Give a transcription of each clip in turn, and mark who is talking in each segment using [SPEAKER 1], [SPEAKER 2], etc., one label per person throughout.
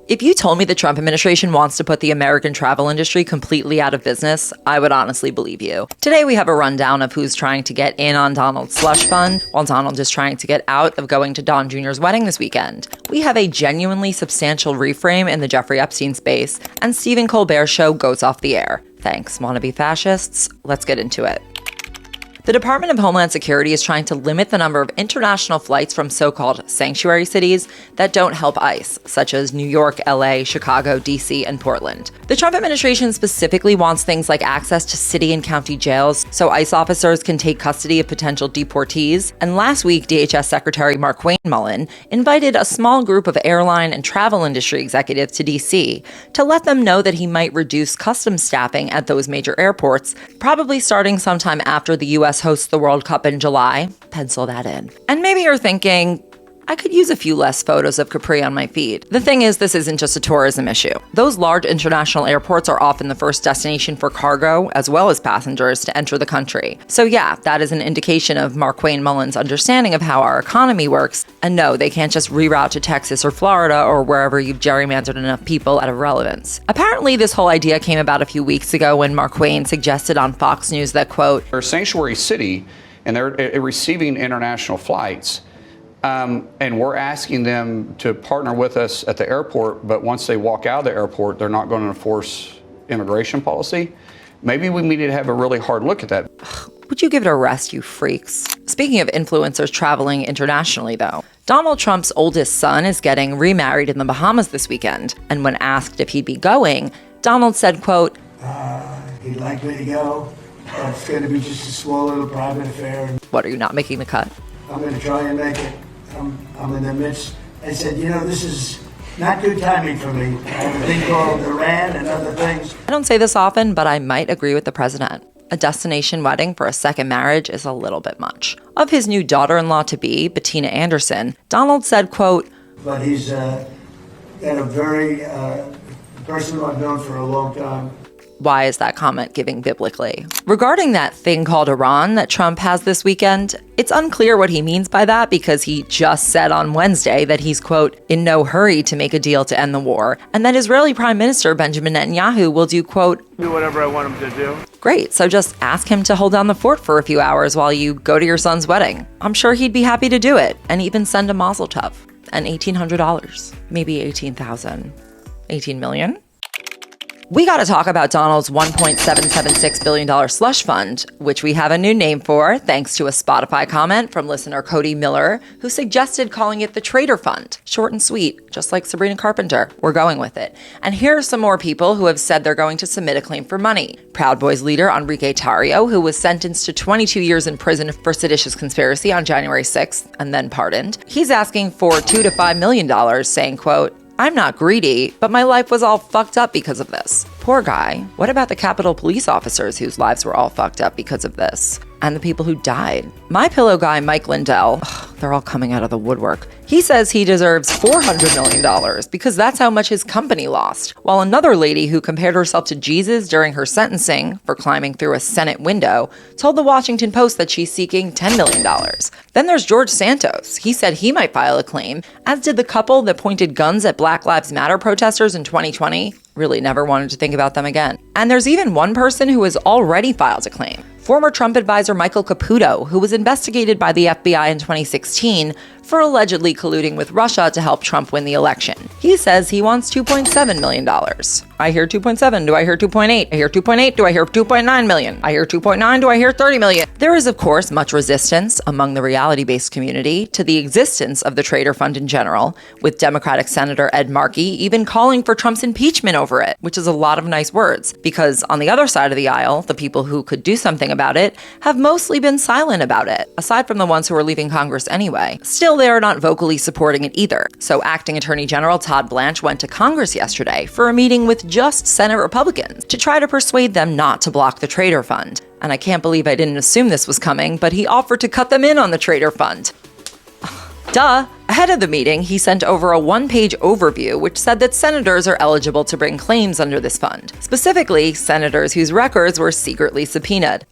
[SPEAKER 1] If you told me the Trump administration wants to put the American travel industry completely out of business, I would honestly believe you. Today we have a rundown of who's trying to get in on Donald's slush fund, while Donald is trying to get out of going to Don Jr.'s wedding this weekend. We have a genuinely substantial reframe in the Jeffrey Epstein space, and Stephen Colbert's show goes off the air. Thanks, wannabe fascists. Let's get into it. The Department of Homeland Security is trying to limit the number of international flights from so-called sanctuary cities that don't help ICE, such as New York, LA, Chicago, DC, and Portland. The Trump administration specifically wants things like access to city and county jails so ICE officers can take custody of potential deportees. And last week, DHS Secretary Markwayne Mullin invited a small group of airline and travel industry executives to DC to let them know that he might reduce customs staffing at those major airports, probably starting sometime after the U.S. hosts the World Cup in July. Pencil that in. And maybe you're thinking, I could use a few less photos of Capri on my feed. The thing is, this isn't just a tourism issue. Those large international airports are often the first destination for cargo as well as passengers to enter the country. So yeah, that is an indication of Markwayne Mullin's understanding of how our economy works. And no, they can't just reroute to Texas or Florida or wherever you've gerrymandered enough people out of relevance. Apparently, this whole idea came about a few weeks ago when Markwayne suggested on Fox News that, quote,
[SPEAKER 2] they're a sanctuary city and they're receiving international flights. And we're asking them to partner with us at the airport, but once they walk out of the airport, they're not going to enforce immigration policy. Maybe we need to have a really hard look at that.
[SPEAKER 1] Would you give it a rest, you freaks? Speaking of influencers traveling internationally, though, Donald Trump's oldest son is getting remarried in the Bahamas this weekend. And when asked if he'd be going, Donald said, quote,
[SPEAKER 3] he'd like me to go, but it's going to be just a small little private affair.
[SPEAKER 1] What, are you not making the cut?
[SPEAKER 3] I'm going to try and make it. I'm in the midst. I said, this is not good timing for me. I have a thing called Iran and other things.
[SPEAKER 1] I don't say this often, but I might agree with the president. A destination wedding for a second marriage is a little bit much. Of his new daughter-in-law-to-be, Bettina Anderson, Donald said, quote,
[SPEAKER 3] but he's got a very person who I've known for a long time.
[SPEAKER 1] Why is that comment giving biblically? Regarding that thing called Iran that Trump has this weekend, it's unclear what he means by that because he just said on Wednesday that he's, quote, in no hurry to make a deal to end the war, and that Israeli Prime Minister Benjamin Netanyahu will do, quote,
[SPEAKER 4] do whatever I want him to do.
[SPEAKER 1] Great, so just ask him to hold down the fort for a few hours while you go to your son's wedding. I'm sure he'd be happy to do it, and even send a mazel tov. And $1,800, maybe $18,000, $18 million? We got to talk about Donald's $1.776 billion slush fund, which we have a new name for, thanks to a Spotify comment from listener Cody Miller, who suggested calling it the Traitor Fund. Short and sweet, just like Sabrina Carpenter. We're going with it. And here are some more people who have said they're going to submit a claim for money. Proud Boys leader Enrique Tarrio, who was sentenced to 22 years in prison for seditious conspiracy on January 6th and then pardoned. He's asking for $2 to $5 million, saying, quote, I'm not greedy, but my life was all fucked up because of this. Poor guy. What about the Capitol police officers whose lives were all fucked up because of this? And the people who died? My Pillow guy, Mike Lindell, they're all coming out of the woodwork. He says he deserves $400 million because that's how much his company lost. While another lady who compared herself to Jesus during her sentencing for climbing through a Senate window told the Washington Post that she's seeking $10 million. Then there's George Santos. He said he might file a claim, as did the couple that pointed guns at Black Lives Matter protesters in 2020. Really never wanted to think about them again. And there's even one person who has already filed a claim. Former Trump advisor Michael Caputo, who was investigated by the FBI in 2016 for allegedly colluding with Russia to help Trump win the election. He says he wants $2.7 million. I hear 2.7. Do I hear 2.8? I hear 2.8. Do I hear 2.9 million? I hear 2.9. Do I hear 30 million? There is, of course, much resistance among the reality-based community to the existence of the Traitor Fund in general, with Democratic Senator Ed Markey even calling for Trump's impeachment over it, which is a lot of nice words, because on the other side of the aisle, the people who could do something about it have mostly been silent about it, aside from the ones who are leaving Congress anyway. Still, they are not vocally supporting it either. So Acting Attorney General Todd Blanche went to Congress yesterday for a meeting with just Senate Republicans to try to persuade them not to block the Traitor Fund. And I can't believe I didn't assume this was coming, but he offered to cut them in on the Traitor Fund. Duh. Ahead of the meeting, he sent over a one-page overview which said that senators are eligible to bring claims under this fund, specifically senators whose records were secretly subpoenaed.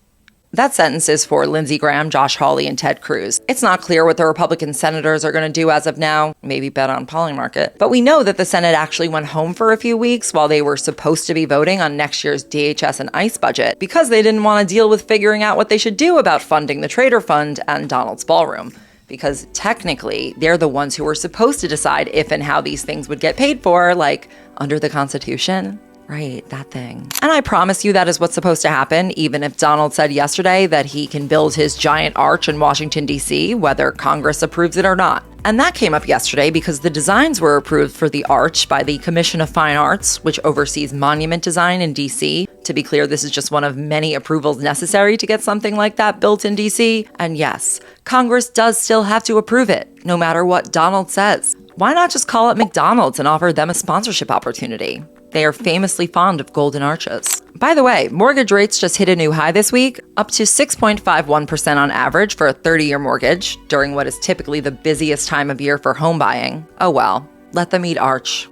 [SPEAKER 1] That sentence is for Lindsey Graham, Josh Hawley, and Ted Cruz. It's not clear what the Republican senators are going to do as of now, maybe bet on Polymarket. But we know that the Senate actually went home for a few weeks while they were supposed to be voting on next year's DHS and ICE budget because they didn't want to deal with figuring out what they should do about funding the Traitor Fund and Donald's Ballroom. Because technically, they're the ones who were supposed to decide if and how these things would get paid for, like under the Constitution. Right, that thing. And I promise you that is what's supposed to happen, even if Donald said yesterday that he can build his giant arch in Washington, D.C., whether Congress approves it or not. And that came up yesterday because the designs were approved for the arch by the Commission of Fine Arts, which oversees monument design in D.C. To be clear, this is just one of many approvals necessary to get something like that built in D.C. And yes, Congress does still have to approve it, no matter what Donald says. Why not just call it McDonald's and offer them a sponsorship opportunity? They are famously fond of golden arches. By the way, mortgage rates just hit a new high this week, up to 6.51% on average for a 30-year mortgage during what is typically the busiest time of year for home buying. Oh well, let them eat arch.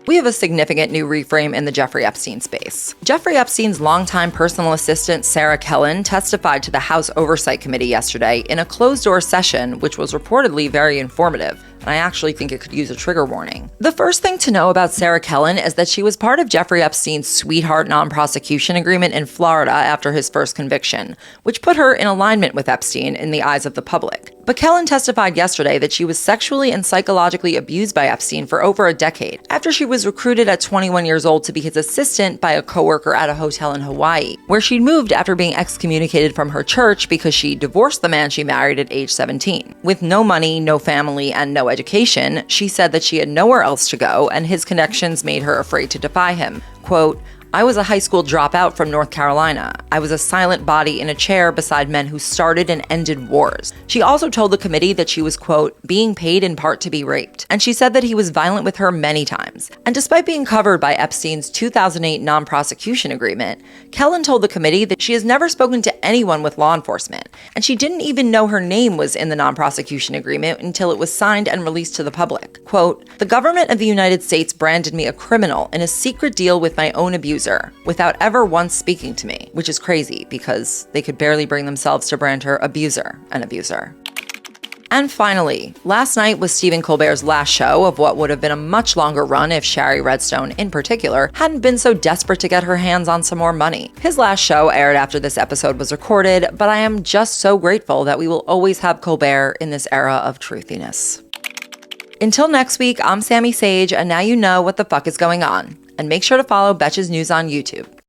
[SPEAKER 1] We have a significant new reframe in the Jeffrey Epstein space. Jeffrey Epstein's longtime personal assistant, Sarah Kellen, testified to the House Oversight Committee yesterday in a closed-door session, which was reportedly very informative. And I actually think it could use a trigger warning. The first thing to know about Sarah Kellen is that she was part of Jeffrey Epstein's sweetheart non-prosecution agreement in Florida after his first conviction, which put her in alignment with Epstein in the eyes of the public. But Kellen testified yesterday that she was sexually and psychologically abused by Epstein for over a decade, after she was recruited at 21 years old to be his assistant by a coworker at a hotel in Hawaii, where she'd moved after being excommunicated from her church because she divorced the man she married at age 17. With no money, no family, and no education, she said that she had nowhere else to go, and his connections made her afraid to defy him. Quote, I was a high school dropout from North Carolina. I was a silent body in a chair beside men who started and ended wars. She also told the committee that she was, quote, being paid in part to be raped. And she said that he was violent with her many times. And despite being covered by Epstein's 2008 non-prosecution agreement, Kellen told the committee that she has never spoken to anyone with law enforcement. And she didn't even know her name was in the non-prosecution agreement until it was signed and released to the public. Quote, the government of the United States branded me a criminal in a secret deal with my own abuser, without ever once speaking to me, which is crazy because they could barely bring themselves to brand her an abuser. And finally, last night was Stephen Colbert's last show of what would have been a much longer run if Shari Redstone, in particular, hadn't been so desperate to get her hands on some more money. His last show aired after this episode was recorded, but I am just so grateful that we will always have Colbert in this era of truthiness. Until next week, I'm Sammy Sage, and now you know what the fuck is going on. And make sure to follow Betches News on YouTube.